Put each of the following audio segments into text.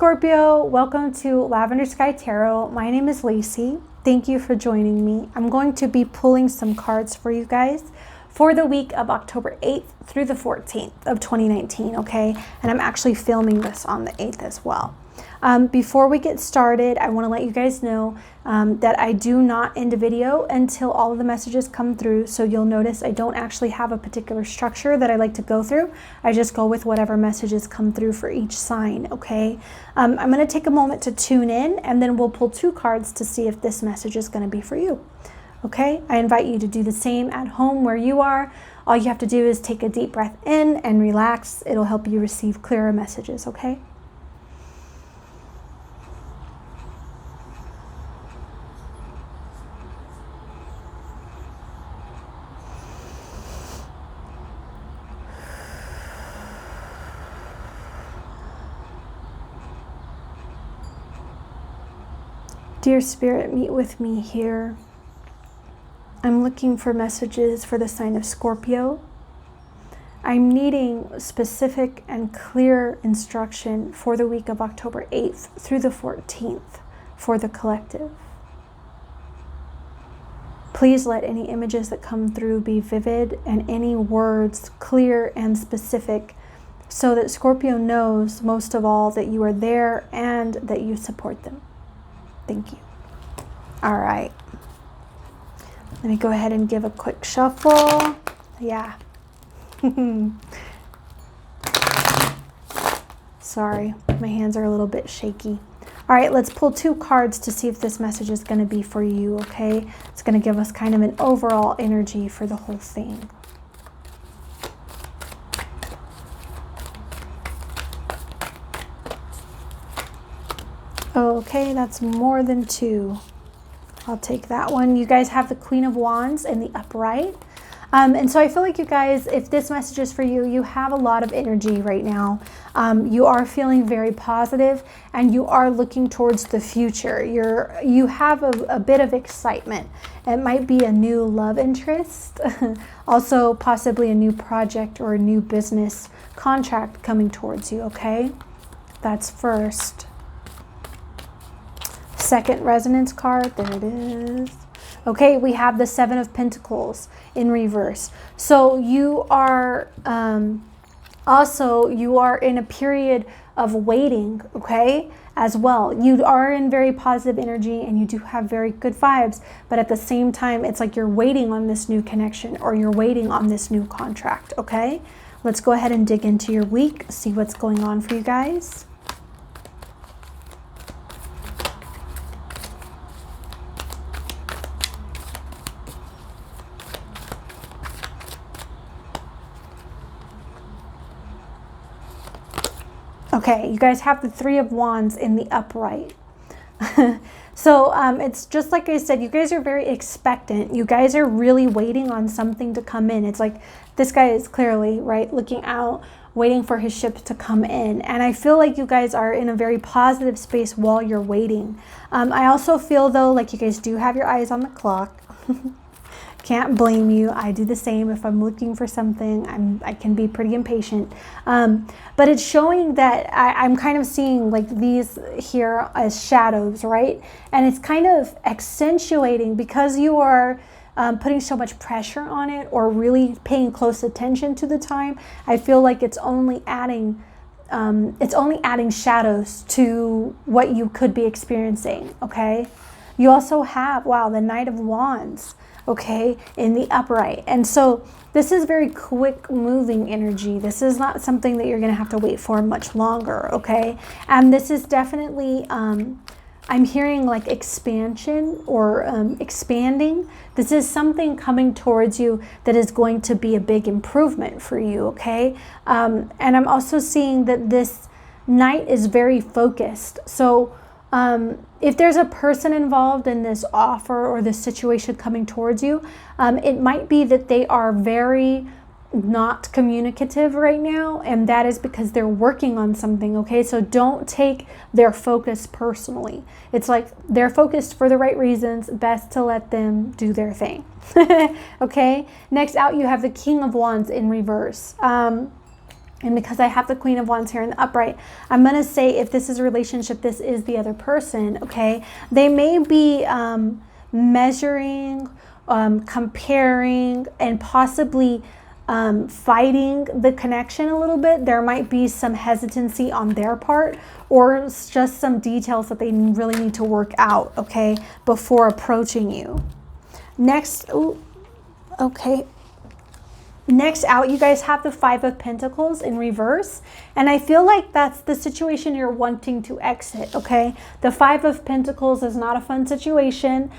Scorpio, welcome to Lavender Sky Tarot. My name is Lacey. Thank you for joining me. I'm going to be pulling some cards for you guys for the week of October 8th through the 14th of 2019, okay? And I'm actually filming this on the 8th as well. Before we get started, I want to let you guys know that I do not end a video until all of the messages come through. So you'll notice I don't actually have a particular structure that I like to go through. I just go with whatever messages come through for each sign, okay? I'm going to take a moment to tune in, and then we'll pull 2 cards to see if this message is going to be for you, okay? I invite you to do the same at home where you are. All you have to do is take a deep breath in and relax. It'll help you receive clearer messages, okay? Dear Spirit, meet with me here. I'm looking for messages for the sign of Scorpio. I'm needing specific and clear instruction for the week of October 8th through the 14th for the collective. Please let any images that come through be vivid and any words clear and specific so that Scorpio knows most of all that you are there and that you support them. Thank you. All right. Let me go ahead and give a quick shuffle. Yeah. Sorry, my hands are a little bit shaky. All right, let's pull 2 cards to see if this message is going to be for you, okay? It's going to give us kind of an overall energy for the whole thing. Okay, that's more than 2. I'll take that one. You guys have the Queen of Wands in the upright. And so I feel like you guys, if this message is for you, you have a lot of energy right now. You are feeling very positive and you are looking towards the future. You have a bit of excitement. It might be a new love interest, also possibly a new project or a new business contract coming towards you, okay? That's first. Second resonance card, there it is. Okay, we have the 7 of Pentacles in reverse. So you are you are in a period of waiting, okay, as well. You are in very positive energy and you do have very good vibes, but at the same time, it's like you're waiting on this new connection or you're waiting on this new contract, okay? Let's go ahead and dig into your week, see what's going on for you guys. Okay, you guys have the 3 of Wands in the upright. So it's just like I said, you guys are very expectant. You guys are really waiting on something to come in. It's like this guy is clearly, right, looking out, waiting for his ship to come in. And I feel like you guys are in a very positive space while you're waiting. I also feel, though, like you guys do have your eyes on the clock. Can't blame you. I do the same. If I'm looking for something, I can be pretty impatient. But it's showing that I'm kind of seeing like these here as shadows, right? And it's kind of accentuating because you are putting so much pressure on it or really paying close attention to the time. I feel like it's only adding shadows to what you could be experiencing, okay? You also have, wow, the Knight of Wands, okay, in the upright. And so this is very quick moving energy. This is not something that you're going to have to wait for much longer, okay? And this is definitely, I'm hearing like expansion or expanding. This is something coming towards you that is going to be a big improvement for you, okay? And I'm also seeing that this Knight is very focused. So if there's a person involved in this offer or this situation coming towards you, it might be that they are very not communicative right now, and that is because they're working on something, okay? So don't take their focus personally. It's like they're focused for the right reasons, best to let them do their thing. Okay, next out you have the King of Wands in reverse. And because I have the Queen of Wands here in the upright, I'm going to say if this is a relationship, this is the other person, okay? They may be measuring, comparing, and possibly fighting the connection a little bit. There might be some hesitancy on their part, or just some details that they really need to work out, okay, before approaching you. Next, okay. Next out, you guys have the Five of Pentacles in reverse. And I feel like that's the situation you're wanting to exit, okay? The Five of Pentacles is not a fun situation.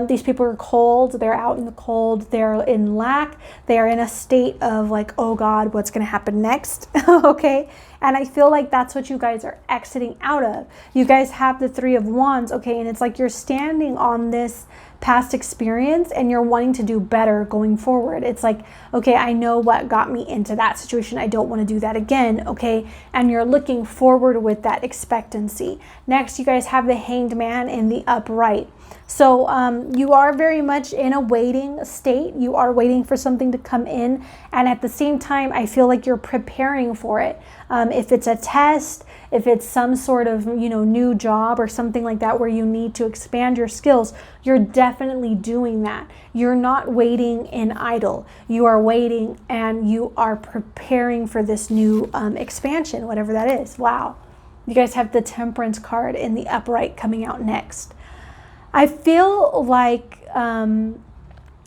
These people are cold. They're out in the cold. They're in lack. They're in a state of like, oh God, what's going to happen next? Okay? And I feel like that's what you guys are exiting out of. You guys have the Three of Wands, okay? And it's like you're standing on this past experience and you're wanting to do better going forward. It's like, okay, I know what got me into that situation. I don't want to do that again, okay? And you're looking forward with that expectancy. Next, you guys have the Hanged Man in the upright. So you are very much in a waiting state. You are waiting for something to come in. And at the same time, I feel like you're preparing for it. If it's a test, if it's some sort of, new job or something like that where you need to expand your skills, you're definitely doing that. You're not waiting in idle. You are waiting and you are preparing for this new expansion, whatever that is. Wow. You guys have the Temperance card in the upright coming out next. I feel like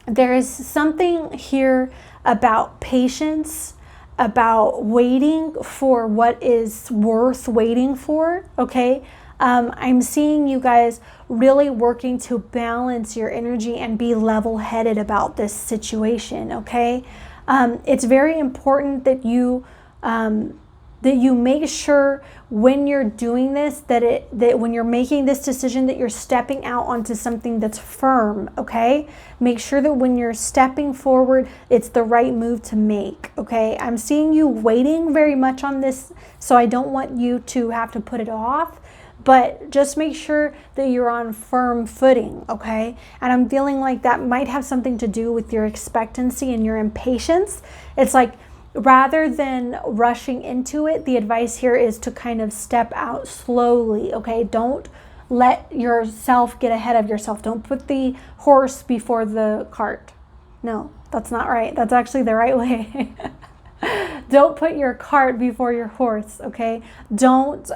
there is something here about patience, about waiting for what is worth waiting for, okay? I'm seeing you guys really working to balance your energy and be level-headed about this situation, okay? It's very important that you make sure when you're doing this, that when you're making this decision, that you're stepping out onto something that's firm, okay? Make sure that when you're stepping forward, it's the right move to make, okay? I'm seeing you waiting very much on this, so I don't want you to have to put it off, but just make sure that you're on firm footing, okay? And I'm feeling like that might have something to do with your expectancy and your impatience. It's like, rather than rushing into it, the advice here is to kind of step out slowly, okay? Don't let yourself get ahead of yourself. Don't put the horse before the cart. No, that's not right. That's actually the right way. Don't put your cart before your horse, okay? Don't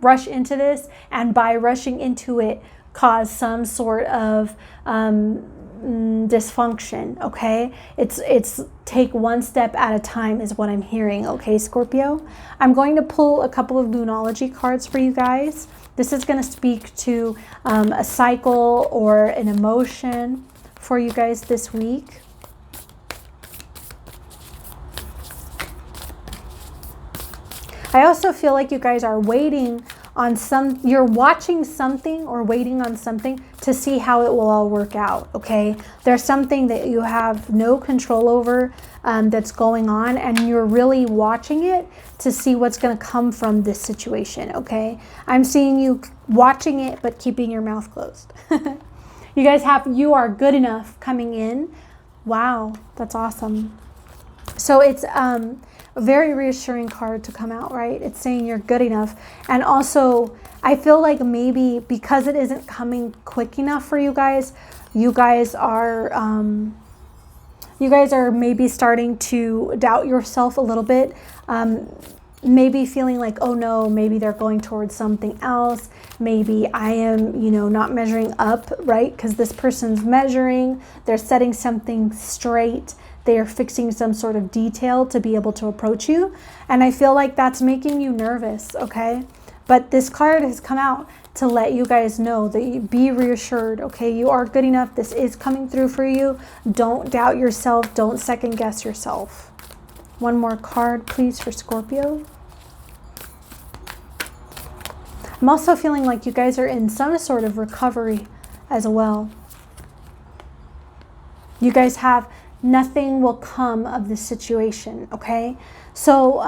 rush into this, and by rushing into it, cause some sort of dysfunction, okay? It's take one step at a time is what I'm hearing, okay, Scorpio? I'm going to pull a couple of Lunology cards for you guys. This is going to speak to a cycle or an emotion for you guys this week. I also feel like you guys are waiting on you're watching something or waiting on something to see how it will all work out, okay? There's something that you have no control over that's going on, and you're really watching it to see what's going to come from this situation, okay? I'm seeing you watching it but keeping your mouth closed. You guys have You Are Good Enough coming in. Wow, that's awesome. So it's a very reassuring card to come out, right? It's saying you're good enough. And also, I feel like maybe because it isn't coming quick enough for you guys are maybe starting to doubt yourself a little bit. Maybe feeling like, oh no, maybe they're going towards something else. Maybe I am, not measuring up, right? Because this person's measuring, they're setting something straight. They are fixing some sort of detail to be able to approach you. And I feel like that's making you nervous, okay? But this card has come out to let you guys know that you be reassured, okay? You are good enough. This is coming through for you. Don't doubt yourself. Don't second guess yourself. One more card, please, for Scorpio. I'm also feeling like you guys are in some sort of recovery as well. You guys have nothing will come of this situation, okay? So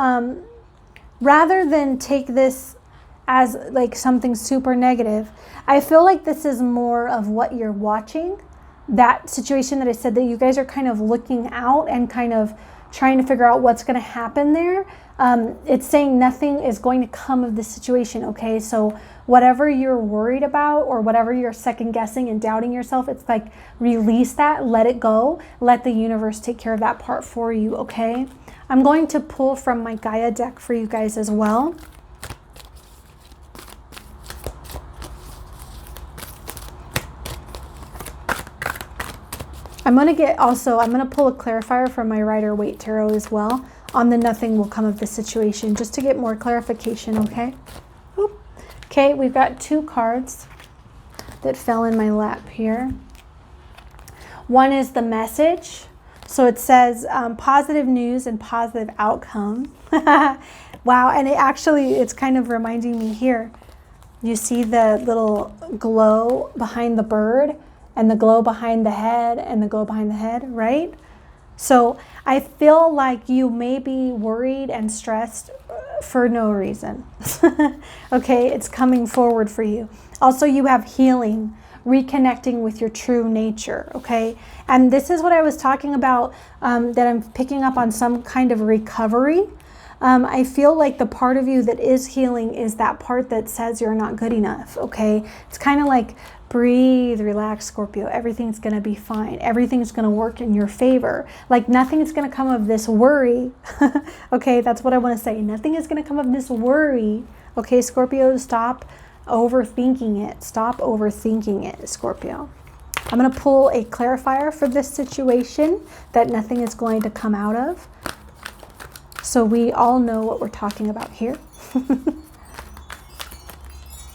rather than take this as like something super negative, I feel like this is more of what you're watching. That situation that I said, that you guys are kind of looking out and kind of trying to figure out what's going to happen there. It's saying nothing is going to come of this situation, okay? So whatever you're worried about or whatever you're second guessing and doubting yourself, it's like release that, let it go, let the universe take care of that part for you, okay? I'm going to pull from my Gaia deck for you guys as well. I'm going to pull a clarifier from my Rider-Waite Tarot as well on the nothing will come of the situation, just to get more clarification, okay? Oop. Okay, we've got 2 cards that fell in my lap here. One is the message. So it says positive news and positive outcome. Wow, and it's kind of reminding me here. You see the little glow behind the bird and the glow behind the head and the glow behind the head, right? So I feel like you may be worried and stressed for no reason. Okay, it's coming forward for you. Also, you have healing, reconnecting with your true nature, okay? And this is what I was talking about, that I'm picking up on some kind of recovery. I feel like the part of you that is healing is that part that says you're not good enough, okay? It's kind of like breathe, relax, Scorpio. Everything's going to be fine. Everything's going to work in your favor. Like nothing's going to come of this worry. Okay, that's what I want to say. Nothing is going to come of this worry. Okay, Scorpio, stop overthinking it. Stop overthinking it, Scorpio. I'm going to pull a clarifier for this situation that nothing is going to come out of. So we all know what we're talking about here.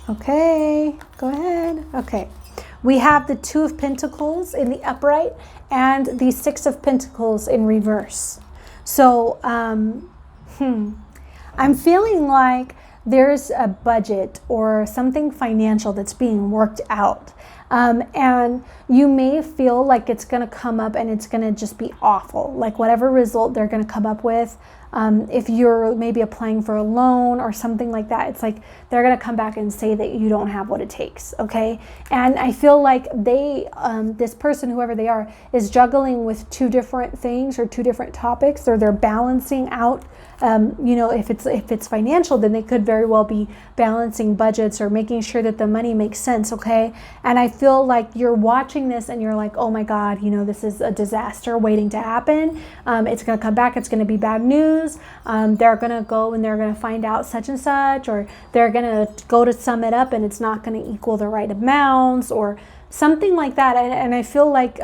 Okay, go ahead. Okay, we have the 2 of Pentacles in the upright and the 6 of Pentacles in reverse. So I'm feeling like there's a budget or something financial that's being worked out. And you may feel like it's going to come up and it's going to just be awful. Like whatever result they're going to come up with, if you're maybe applying for a loan or something like that, it's like they're going to come back and say that you don't have what it takes, okay? And I feel like this person, whoever they are, is juggling with 2 different things or 2 different topics, or they're balancing out. You know, if it's financial, then they could very well be balancing budgets or making sure that the money makes sense, okay? And I feel like you're watching this and you're like, oh my God, you know, this is a disaster waiting to happen. It's going to come back. It's going to be bad news. They're going to go and they're going to find out such and such, or they're going to go to sum it up and it's not going to equal the right amounts or something like that. And I feel like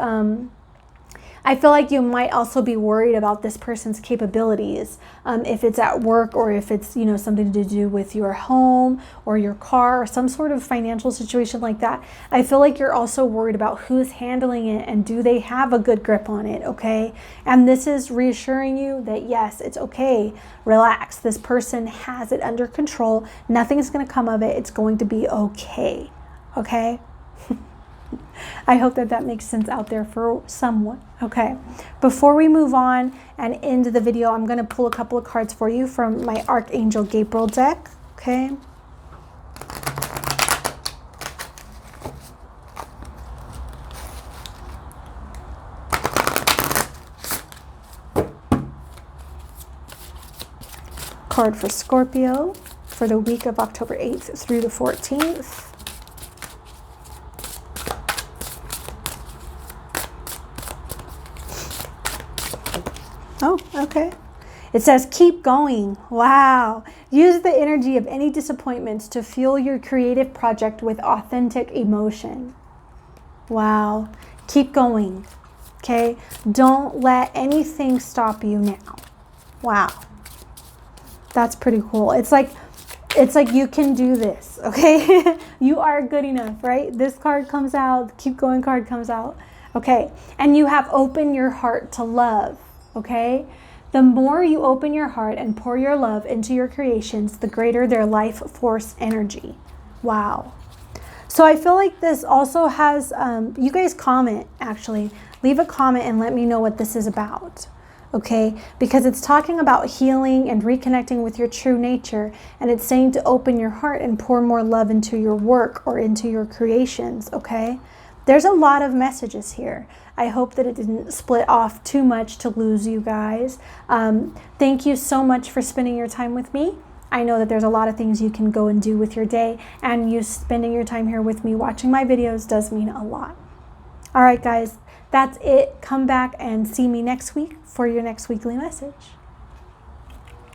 you might also be worried about this person's capabilities, if it's at work or if it's, you know, something to do with your home or your car or some sort of financial situation like that. I feel like you're also worried about who's handling it and do they have a good grip on it, okay? And this is reassuring you that yes, it's okay. Relax. This person has it under control. Nothing's going to come of it. It's going to be okay. Okay? I hope that makes sense out there for someone. Okay, before we move on and end the video, I'm going to pull a couple of cards for you from my Archangel Gabriel deck. Okay. Card for Scorpio for the week of October 8th through the 14th. Oh, okay. It says, keep going. Wow. Use the energy of any disappointments to fuel your creative project with authentic emotion. Wow. Keep going. Okay. Don't let anything stop you now. Wow. That's pretty cool. It's like you can do this. Okay. You are good enough, right? This card comes out. The keep going card comes out. Okay. And you have opened your heart to love. Okay, the more you open your heart and pour your love into your creations, the greater their life force energy. Wow. So I feel like this also has, you guys comment, actually, leave a comment and let me know what this is about. Okay, because it's talking about healing and reconnecting with your true nature, and it's saying to open your heart and pour more love into your work or into your creations. Okay, there's a lot of messages here. I hope that it didn't split off too much to lose you guys. Thank you so much for spending your time with me. I know that there's a lot of things you can go and do with your day, and you spending your time here with me watching my videos does mean a lot. All right, guys, that's it. Come back and see me next week for your next weekly message.